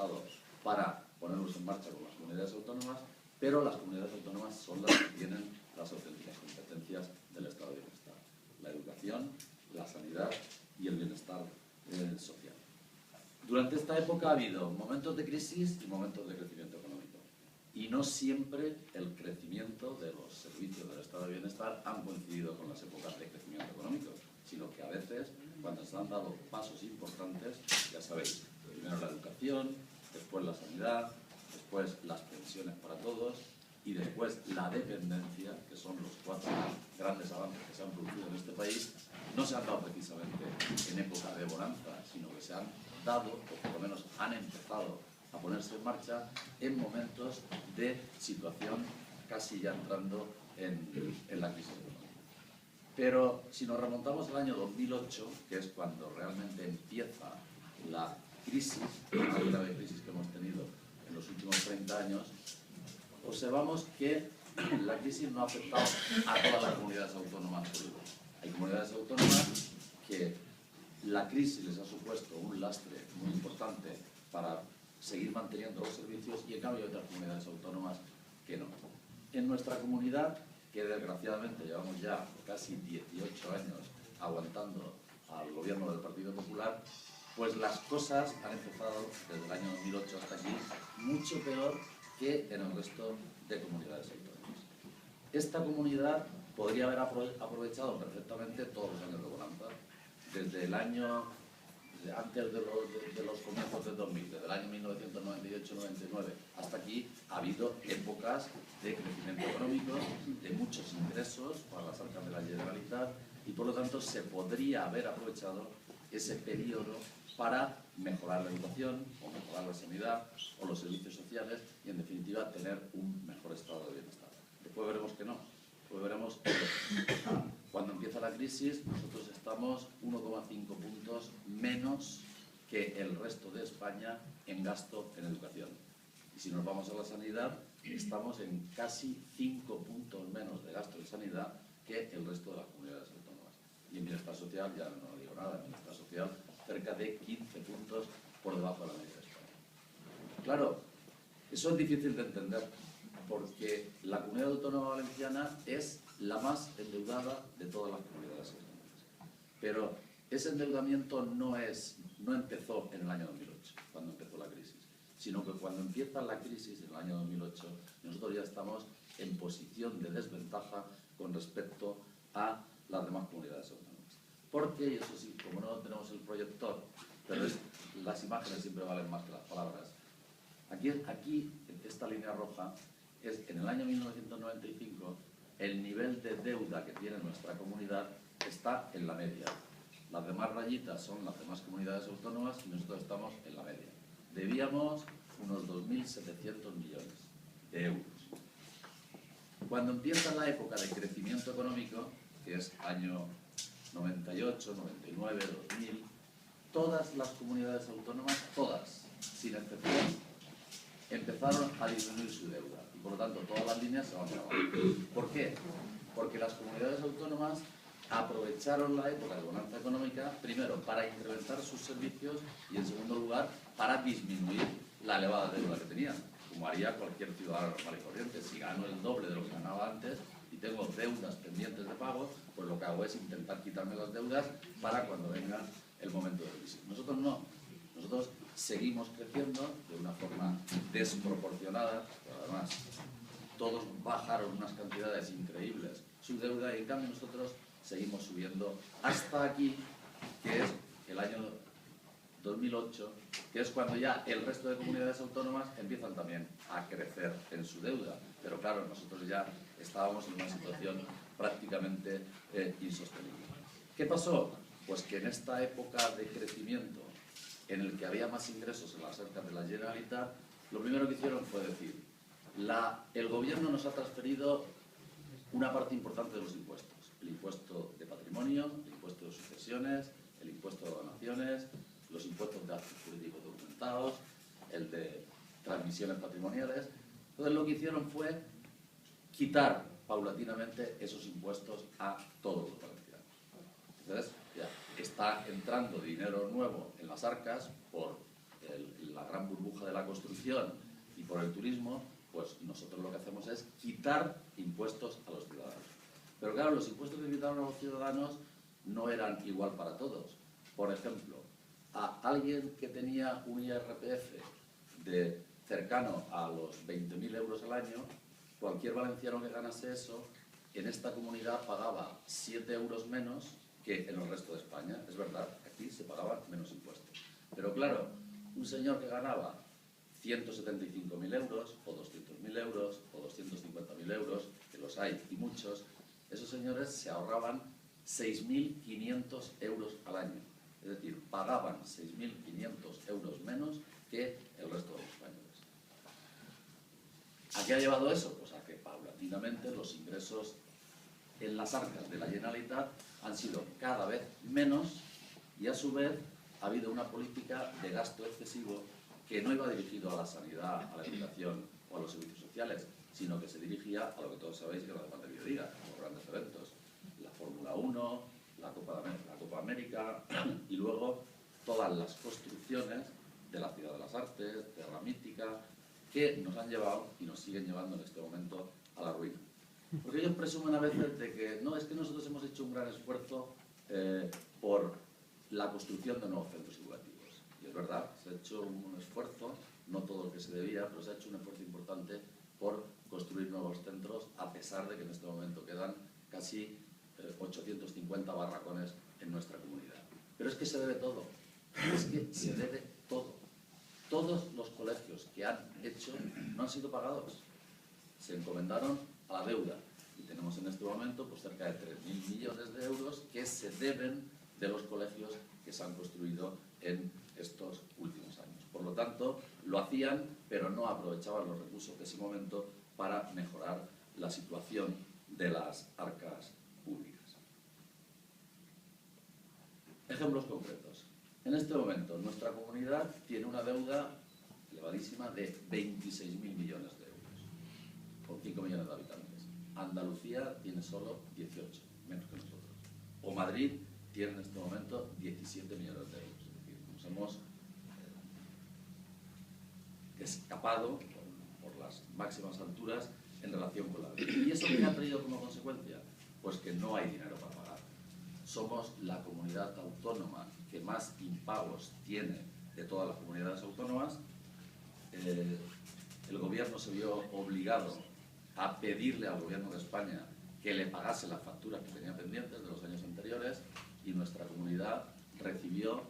Estado para ponerlos en marcha con las comunidades autónomas, pero las comunidades autónomas son las que tienen las auténticas competencias del Estado de Bienestar: la educación, la sanidad y el bienestar social. Durante esta época ha habido momentos de crisis y momentos de crecimiento económico. Y no siempre el crecimiento de los servicios del Estado de Bienestar han coincidido con las épocas de crecimiento económico, sino que a veces, cuando se han dado pasos importantes, ya sabéis, primero la educación, después la sanidad, después las pensiones para todos y después la dependencia, que son los 4 grandes avances que se han producido en este país, no se han dado precisamente en época de bonanza, sino que se han dado, o por lo menos han empezado a ponerse en marcha en momentos de situación casi ya entrando en la crisis económica. Pero si nos remontamos al año 2008, que es cuando realmente empieza la crisis, la grave crisis que hemos tenido en los últimos 30 años, observamos que la crisis no ha afectado a todas las comunidades autónomas por igual. Hay comunidades autónomas que la crisis les ha supuesto un lastre muy importante para seguir manteniendo los servicios, y en cambio hay otras comunidades autónomas que no. En nuestra comunidad, que desgraciadamente llevamos ya casi 18 años aguantando al gobierno del Partido Popular, pues las cosas han empezado desde el año 2008 hasta aquí mucho peor que en el resto de comunidades autónomas. Esta comunidad podría haber aprovechado perfectamente todos los años de bonanza, desde el año antes de los comienzos del 2000, desde el año 1998-99 hasta aquí, ha habido épocas de crecimiento económico, de muchos ingresos para las arcas de la Generalitat, y por lo tanto se podría haber aprovechado ese periodo para mejorar la educación, o mejorar la sanidad, o los servicios sociales, y en definitiva tener un mejor estado de bienestar. Después veremos que no. Después veremos que cuando empieza la crisis nosotros estamos 1,5 puntos menos que el resto de España en gasto en educación. Y si nos vamos a la sanidad, estamos en casi 5 puntos menos de gasto en sanidad que el resto de las comunidades autónomas. Y en bienestar social, ya no digo nada, en bienestar social cerca de 15 puntos por debajo de la media de España. Claro, eso es difícil de entender, porque la comunidad autónoma valenciana es la más endeudada de todas las comunidades autónomas. Pero ese endeudamiento no empezó en el año 2008, cuando empezó la crisis, sino que cuando empieza la crisis en el año 2008, nosotros ya estamos en posición de desventaja con respecto a las demás comunidades autónomas. Porque, y eso sí, como no tenemos el proyector, pero las imágenes siempre valen más que las palabras, aquí esta línea roja es, en el año 1995, el nivel de deuda que tiene nuestra comunidad está en la media. Las demás rayitas son las demás comunidades autónomas y nosotros estamos en la media. Debíamos unos 2.700 millones de euros. Cuando empieza la época de crecimiento económico, que es año 98, 99, 2000, todas las comunidades autónomas, todas, sin excepción, empezaron a disminuir su deuda. Y por lo tanto, todas las líneas se van a abajo. ¿Por qué? Porque las comunidades autónomas aprovecharon la época de bonanza económica, primero, para incrementar sus servicios y, en segundo lugar, para disminuir la elevada deuda que tenían, como haría cualquier ciudadano normal y corriente. Si gano el doble de lo que ganaba antes y tengo deudas pendientes de pago, pues lo que hago es intentar quitarme las deudas para cuando venga el momento de crisis. Nosotros no. Nosotros seguimos creciendo de una forma desproporcionada, pero además todos bajaron unas cantidades increíbles su deuda, y en cambio nosotros seguimos subiendo hasta aquí, que es el año 2008, que es cuando ya el resto de comunidades autónomas empiezan también a crecer en su deuda. Pero claro, nosotros ya estábamos en una situación prácticamente insostenible. ¿Qué pasó? Pues que en esta época de crecimiento, en el que había más ingresos en las arcas de la Generalitat, lo primero que hicieron fue decir, el gobierno nos ha transferido una parte importante de los impuestos. El impuesto de patrimonio, el impuesto de sucesiones, el impuesto de donaciones, los impuestos de actos jurídicos documentados, el de transmisiones patrimoniales. Entonces lo que hicieron fue quitar paulatinamente esos impuestos a todos los valencianos. Entonces ya está entrando dinero nuevo en las arcas por la gran burbuja de la construcción y por el turismo, pues nosotros lo que hacemos es quitar impuestos a los ciudadanos. Pero claro, los impuestos que quitaron a los ciudadanos no eran igual para todos. Por ejemplo, a alguien que tenía un IRPF de cercano a los 20.000 euros al año, cualquier valenciano que ganase eso, en esta comunidad pagaba 7 euros menos que en el resto de España. Es verdad, aquí se pagaban menos impuestos. Pero claro, un señor que ganaba 175.000 euros, o 200.000 euros, o 250.000 euros, que los hay y muchos, esos señores se ahorraban 6.500 euros al año. Es decir, pagaban 6.500 euros menos que el resto de los españoles. ¿A qué ha llevado eso? Pues a que paulatinamente los ingresos en las arcas de la Generalitat han sido cada vez menos y a su vez ha habido una política de gasto excesivo que no iba dirigido a la sanidad, a la educación o a los servicios sociales, sino que se dirigía a lo que todos sabéis que no hace falta que yo diga, los grandes eventos, la Fórmula 1, la Copa América y luego todas las construcciones de la Ciudad de las Artes, de la Mítica, que nos han llevado y nos siguen llevando en este momento a la ruina. Porque ellos presumen a veces de que no, es que nosotros hemos hecho un gran esfuerzo por la construcción de nuevos centros educativos. Y es verdad, se ha hecho un esfuerzo, no todo lo que se debía, pero se ha hecho un esfuerzo importante por construir nuevos centros, a pesar de que en este momento quedan casi 850 barracones en nuestra comunidad. Pero es que se debe todo, es que se debe todo. Todos los colegios que han hecho no han sido pagados, se encomendaron a la deuda y tenemos en este momento pues, cerca de 3.000 millones de euros que se deben de los colegios que se han construido en estos últimos años. Por lo tanto, lo hacían, pero no aprovechaban los recursos de ese momento para mejorar la situación de las arcas públicas. Ejemplos concretos. En este momento, nuestra comunidad tiene una deuda elevadísima de 26.000 millones de euros, con 5 millones de habitantes. Andalucía tiene solo 18, menos que nosotros. O Madrid tiene en este momento 17 millones de euros. Es decir, nos hemos escapado por las máximas alturas en relación con la deuda. ¿Y eso qué ha traído como consecuencia? Pues que no hay dinero para pagar. Somos la comunidad autónoma que más impagos tiene de todas las comunidades autónomas. El gobierno se vio obligado a pedirle al gobierno de España que le pagase las facturas que tenía pendientes de los años anteriores y nuestra comunidad recibió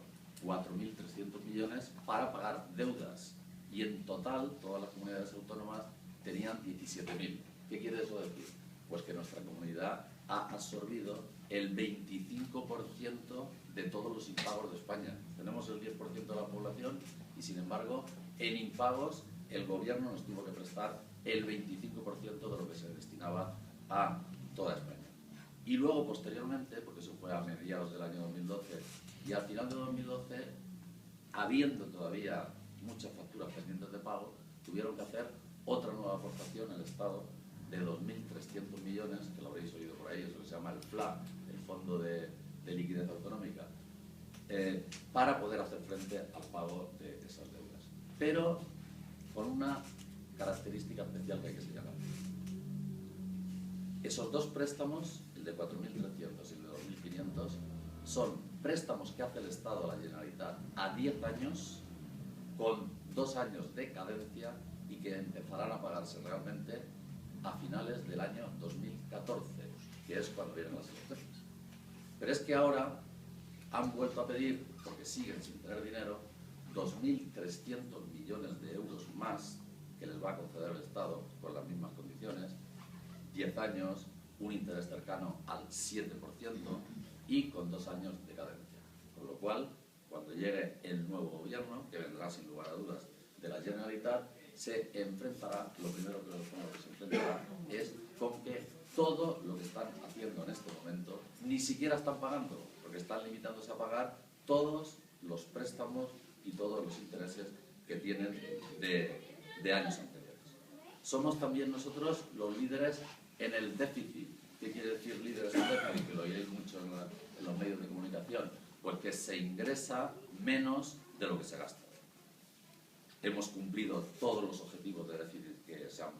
4.300 millones para pagar deudas y en total todas las comunidades autónomas tenían 17.000. ¿Qué quiere eso decir? Pues que nuestra comunidad ha absorbido el 25% de todos los impagos de España. Tenemos el 10% de la población y, sin embargo, en impagos el gobierno nos tuvo que prestar el 25% de lo que se destinaba a toda España. Y luego, posteriormente, porque eso fue a mediados del año 2012, y al final de 2012, habiendo todavía muchas facturas pendientes de pago, tuvieron que hacer otra nueva aportación al Estado de 2.300 millones, que lo habréis oído por ahí, eso que se llama el FLA, el Fondo de Liquidez Autonómica, para poder hacer frente al pago de esas deudas. Pero con una característica especial que hay que señalar. Esos dos préstamos, el de 4.300 y el de 2.500, son préstamos que hace el Estado a la Generalitat a 10 años, con 2 años de cadencia y que empezarán a pagarse realmente a finales del año 2014, que es cuando vienen las elecciones. Pero es que ahora han vuelto a pedir, porque siguen sin tener dinero, 2.300 millones de euros más que les va a conceder el Estado con las mismas condiciones, 10 años, un interés cercano al 7% y con 2 años de cadencia. Con lo cual, cuando llegue el nuevo gobierno, que vendrá sin lugar a dudas de la Generalitat, se enfrentará, lo primero que se enfrentará es con que todo lo que están haciendo en este momento ni siquiera están pagando, porque están limitándose a pagar todos los préstamos y todos los intereses que tienen de años anteriores. Somos también nosotros los líderes en el déficit. ¿Qué quiere decir líderes en déficit? Que lo oiréis mucho en los medios de comunicación. Pues que se ingresa menos de lo que se gasta. hemos cumplido todos los objetivos de déficit que se han